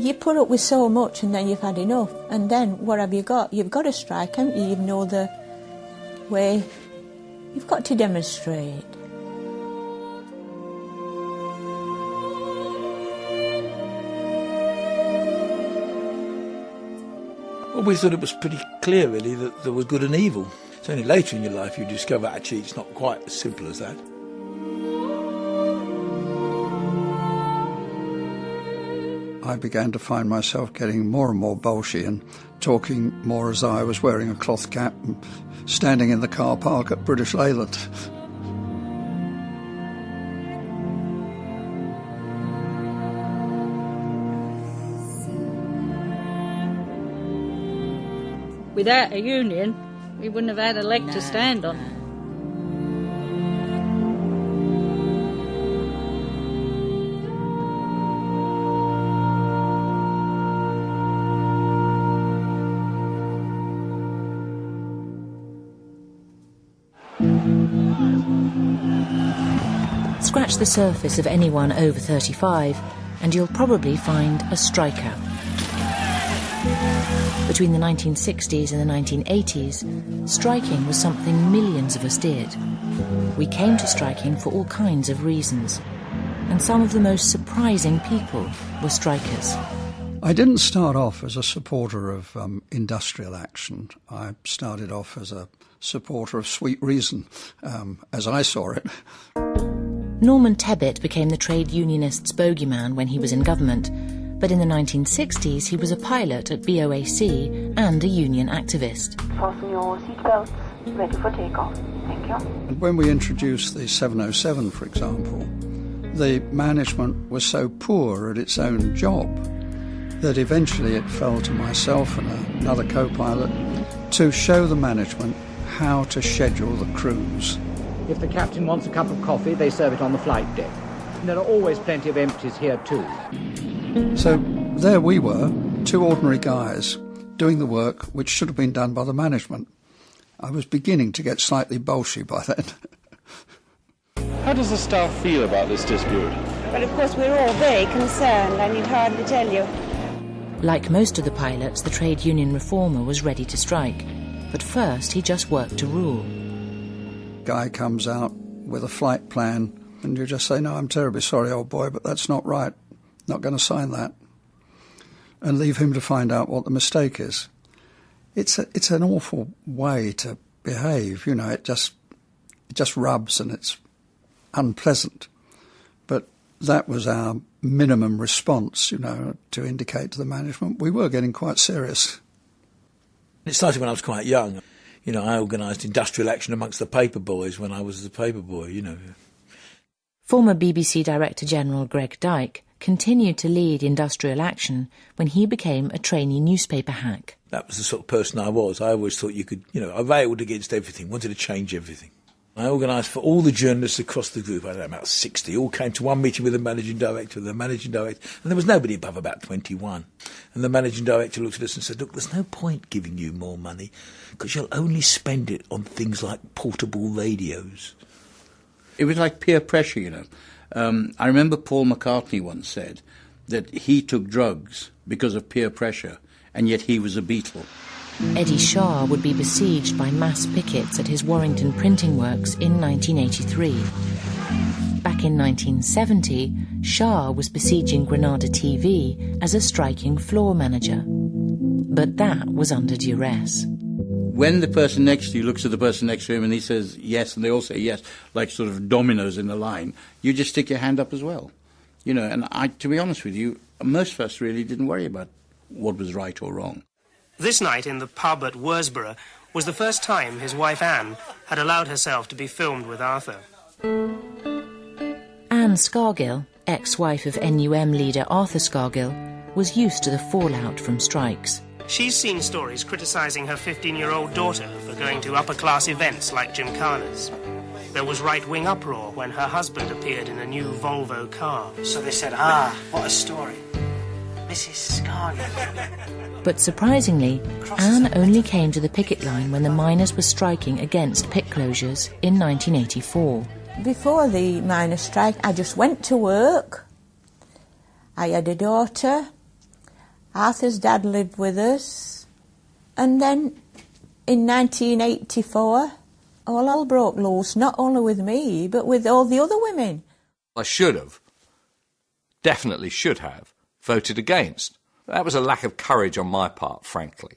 You put up with so much and then you've had enough. And then what have you got? You've got to strike, haven't you? You know the way. You've got to demonstrate. Well, we thought it was pretty clear, really, that there was good and evil. It's only later in your life you discover, actually, it's not quite as simple as that. I began to find myself getting more and more bolshy and talking more as though I was wearing a cloth cap and standing in the car park at British Leyland. Without a union, we wouldn't have had a leg to stand on. Scratch the surface of anyone over 35 and you'll probably find a striker. Between the 1960s and the 1980s, striking was something millions of us did. We came to striking for all kinds of reasons, and some of the most surprising people were strikers. I didn't start off as a supporter of industrial action. I started off as a supporter of sweet reason, as I saw it. Norman Tebbit became the trade unionists' bogeyman when he was in government, but in the 1960s he was a pilot at BOAC and a union activist. Fasten your seatbelts, ready for takeoff. Thank you. And when we introduced the 707, for example, the management was so poor at its own job that eventually it fell to myself and another co-pilot to show the management how to schedule the cruise. If the captain wants a cup of coffee, they serve it on the flight deck. And there are always plenty of empties here too. So there we were, two ordinary guys, doing the work which should have been done by the management. I was beginning to get slightly bolshy by then. How does the staff feel about this dispute? Well, of course, we're all very concerned, I need hardly tell you. Like most of the pilots, the trade union reformer was ready to strike. But first, he just worked to rule. Guy comes out with a flight plan, and you just say, no, I'm terribly sorry, old boy, but that's not right. Not going to sign that. And leave him to find out what the mistake is. It's an awful way to behave, you know, it just rubs and it's unpleasant. But that was our minimum response, you know, to indicate to the management we were getting quite serious. It started when I was quite young. You know, I organised industrial action amongst the paper boys when I was the paper boy, you know. Former BBC Director General Greg Dyke continued to lead industrial action when he became a trainee newspaper hack. That was the sort of person I was. I always thought you could, you know, I railed against everything, wanted to change everything. I organised for all the journalists across the group, I don't know, about 60, all came to one meeting with the managing director, and there was nobody above about 21. And the managing director looked at us and said, look, there's no point giving you more money because you'll only spend it on things like portable radios. It was like peer pressure, you know. I remember Paul McCartney once said that he took drugs because of peer pressure, and yet he was a Beatle. Eddie Shah would be besieged by mass pickets at his Warrington printing works in 1983. Back in 1970, Shah was besieging Granada TV as a striking floor manager. But that was under duress. When the person next to you looks at the person next to him and he says yes, and they all say yes, like sort of dominoes in a line, you just stick your hand up as well. You know, and to be honest with you, most of us really didn't worry about what was right or wrong. This night in the pub at Worsborough was the first time his wife Anne had allowed herself to be filmed with Arthur. Anne Scargill, ex-wife of NUM leader Arthur Scargill, was used to the fallout from strikes. She's seen stories criticising her 15-year-old daughter for going to upper-class events like Gymkhanas. There was right-wing uproar when her husband appeared in a new Volvo car. So they said, what a story. Mrs. Scargill. But surprisingly, Anne only came to the picket line when the miners were striking against pit closures in 1984. Before the miners' strike, I just went to work. I had a daughter. Arthur's dad lived with us. And then in 1984, all hell broke loose, not only with me, but with all the other women. I should have, definitely should have, voted against. That was a lack of courage on my part, frankly.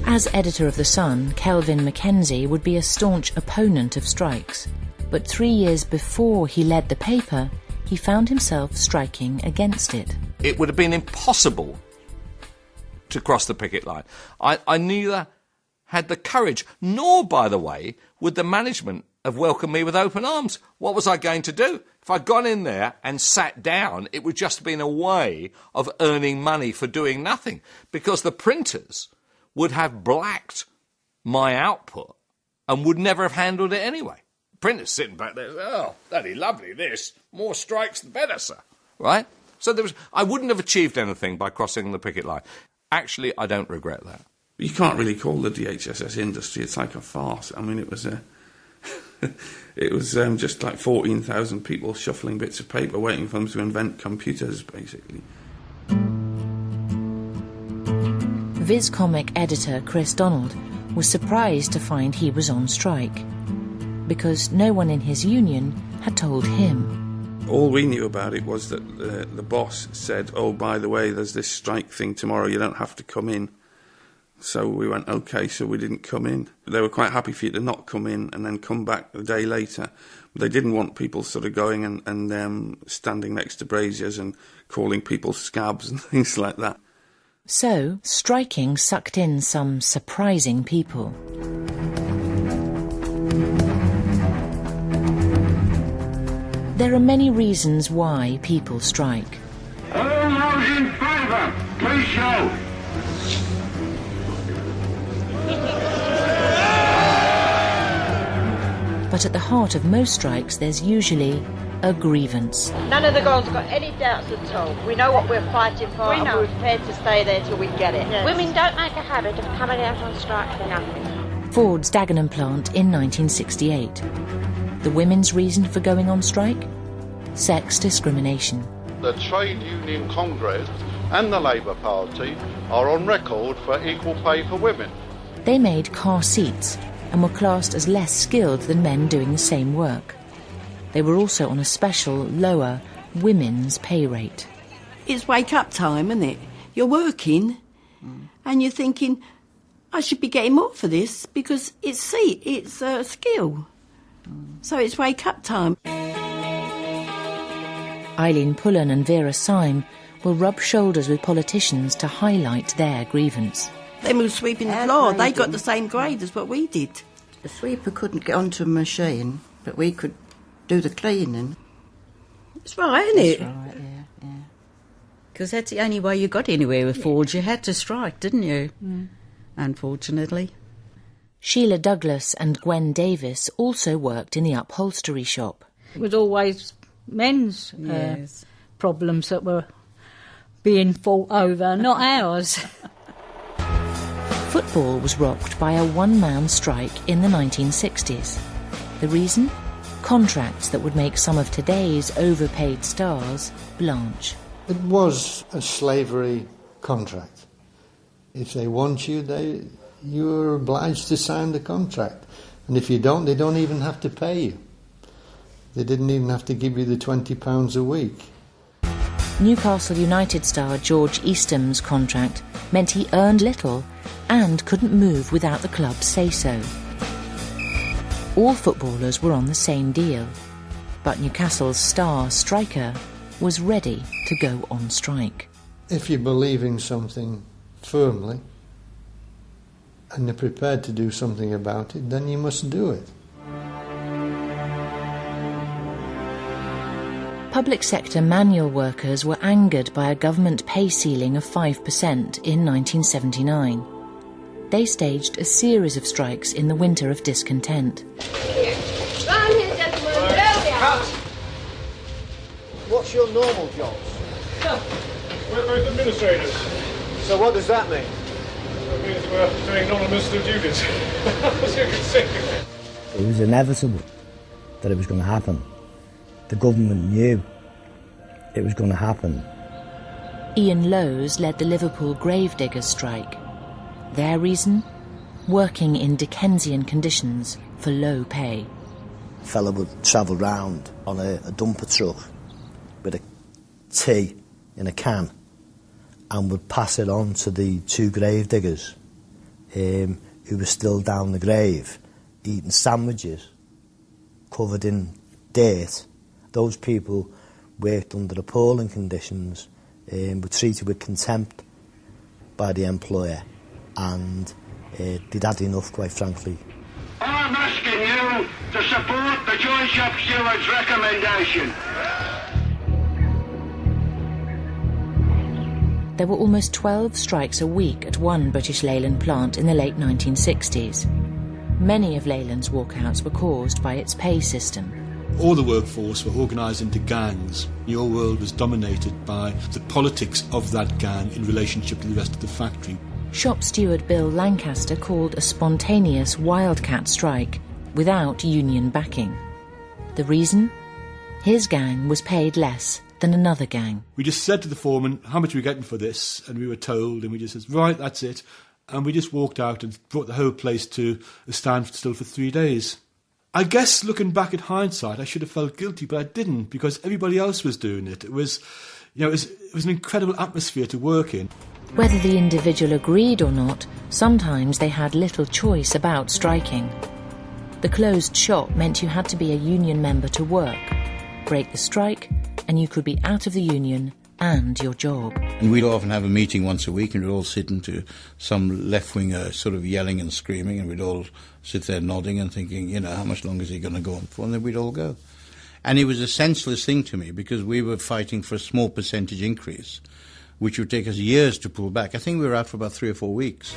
As editor of The Sun, Kelvin Mackenzie would be a staunch opponent of strikes. But 3 years before he led the paper, he found himself striking against it. It would have been impossible to cross the picket line. I neither had the courage, nor, by the way, would the management have welcomed me with open arms. What was I going to do? If I'd gone in there and sat down, it would just have been a way of earning money for doing nothing, because the printers would have blacked my output and would never have handled it anyway. Printers sitting back there, oh, that'd be lovely, this. More strikes, the better, sir. Right? So I wouldn't have achieved anything by crossing the picket line. Actually, I don't regret that. You can't really call the DHSS industry, it's like a farce. I mean, it was just like 14,000 people shuffling bits of paper waiting for them to invent computers, basically. Viz comic editor Chris Donald was surprised to find he was on strike, because no one in his union had told him. All we knew about it was that the boss said, oh, by the way, there's this strike thing tomorrow, you don't have to come in. So we went, OK, so we didn't come in. They were quite happy for you to not come in and then come back a day later. But they didn't want people sort of going and standing next to braziers and calling people scabs and things like that. So, striking sucked in some surprising people. There are many reasons why people strike. All those in favour, please show. But at the heart of most strikes, there's usually a grievance. None of the girls have got any doubts at all. We know what we're fighting for and we're prepared to stay there till we get it. Yes. Women don't make a habit of coming out on strike for nothing. Ford's Dagenham plant in 1968. The women's reason for going on strike? Sex discrimination. The Trade Union Congress and the Labour Party are on record for equal pay for women. They made car seats and were classed as less skilled than men doing the same work. They were also on a special, lower, women's pay rate. It's wake-up time, isn't it? You're working, and you're thinking, I should be getting more for this, because it's a skill. So it's wake-up time. Eileen Pullen and Vera Syme will rub shoulders with politicians to highlight their grievance. They were sweeping the floor. They got the same grade as what we did. The sweeper couldn't get onto a machine, but we could do the cleaning. It's right, isn't it? That's right, yeah. Because that's the only way you got anywhere with Ford. You had to strike, didn't you? Unfortunately. Sheila Douglas and Gwen Davis also worked in the upholstery shop. It was always men's problems that were being fought over, not ours. Football was rocked by a one-man strike in the 1960s. The reason? Contracts that would make some of today's overpaid stars blanch. It was a slavery contract. If they want you, you're obliged to sign the contract. And if you don't, they don't even have to pay you. They didn't even have to give you the £20 a week. Newcastle United star George Eastham's contract meant he earned little and couldn't move without the club's say-so. All footballers were on the same deal, but Newcastle's star striker was ready to go on strike. If you believe in something firmly and you're prepared to do something about it, then you must do it. Public sector manual workers were angered by a government pay ceiling of 5% in 1979. They staged a series of strikes in the winter of discontent. Round here, gentlemen. Cut. What's your normal jobs? We're both administrators. So what does that mean? It means we're doing non-administrative duties, as you can see. It was inevitable that it was going to happen. The government knew it was going to happen. Ian Lowes led the Liverpool gravediggers strike. Their reason? Working in Dickensian conditions for low pay. A fella would travel round on a dumper truck with a tea in a can and would pass it on to the two gravediggers who were still down the grave, eating sandwiches covered in dirt. Those people worked under appalling conditions, were treated with contempt by the employer, and they'd had enough, quite frankly. I'm asking you to support the Joint Shop Stewards' recommendation. There were almost 12 strikes a week at one British Leyland plant in the late 1960s. Many of Leyland's walkouts were caused by its pay system. All the workforce were organised into gangs. Your world was dominated by the politics of that gang in relationship to the rest of the factory. Shop steward Bill Lancaster called a spontaneous wildcat strike without union backing. The reason? His gang was paid less than another gang. We just said to the foreman, how much are we getting for this? And we were told, and we just said, right, that's it. And we just walked out and brought the whole place to a standstill for 3 days. I guess, looking back at hindsight, I should have felt guilty, but I didn't, because everybody else was doing it. It was an incredible atmosphere to work in. Whether the individual agreed or not, sometimes they had little choice about striking. The closed shop meant you had to be a union member to work. Break the strike, and you could be out of the union and your job. And we'd often have a meeting once a week, and we'd all sit into some left-winger sort of yelling and screaming, and we'd all sit there nodding and thinking, how much longer is he going to go on for? And then we'd all go. And it was a senseless thing to me, because we were fighting for a small percentage increase, which would take us years to pull back. I think we were out for about 3 or 4 weeks.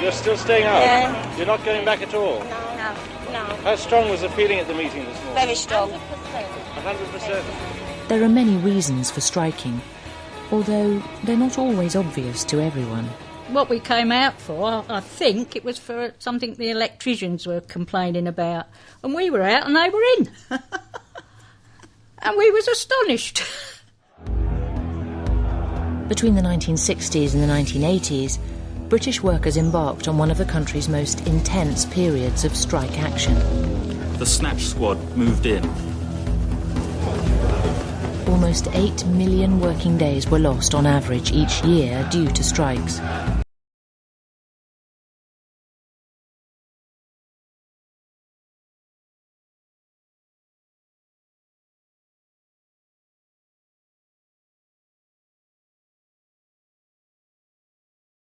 You're still staying out? Yeah. You're not going back at all? No. How strong was the feeling at the meeting this morning? Very strong. 100%. There are many reasons for striking, although they're not always obvious to everyone. What we came out for, I think, it was for something the electricians were complaining about. And we were out and they were in. And we was astonished. Between the 1960s and the 1980s, British workers embarked on one of the country's most intense periods of strike action. The Snatch Squad moved in. Almost 8 million working days were lost on average each year due to strikes.